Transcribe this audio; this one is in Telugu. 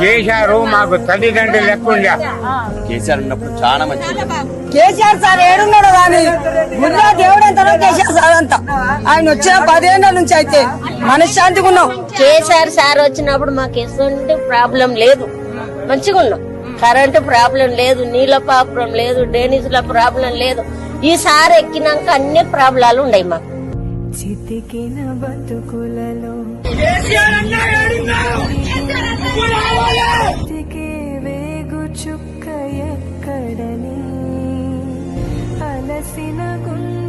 చేశారు. మాకు తల్లిదండ్రులు లెక్కుండే. కేసీఆర్ ఉన్నప్పుడు చాలా మంచి. కేసీఆర్ సార్ ఏడున్నాడు కానీ గుళ్ళో దేవుడు ఎంత కేసీఆర్ సార్ అంతా. ఆయన వచ్చిన 10 ఏళ్ల నుంచి అయితే మనశ్శాంతిగా ఉన్నాం. కేసీఆర్ సార్ వచ్చినప్పుడు మాకు ఎటువంటి ప్రాబ్లం లేదు, మంచిగా ఉన్నాం. కరెంటు ప్రాబ్లం లేదు, నీళ్ళ ప్రాబ్లం లేదు, డ్రైనేజీల ప్రాబ్లం లేదు. ఈ సార్ ఎక్కినాక అన్ని ప్రాబ్లాలు ఉన్నాయి మాకు. చితికిన బతుకులలో వేగు చుక్క ఎక్కడని అలసిన గుండె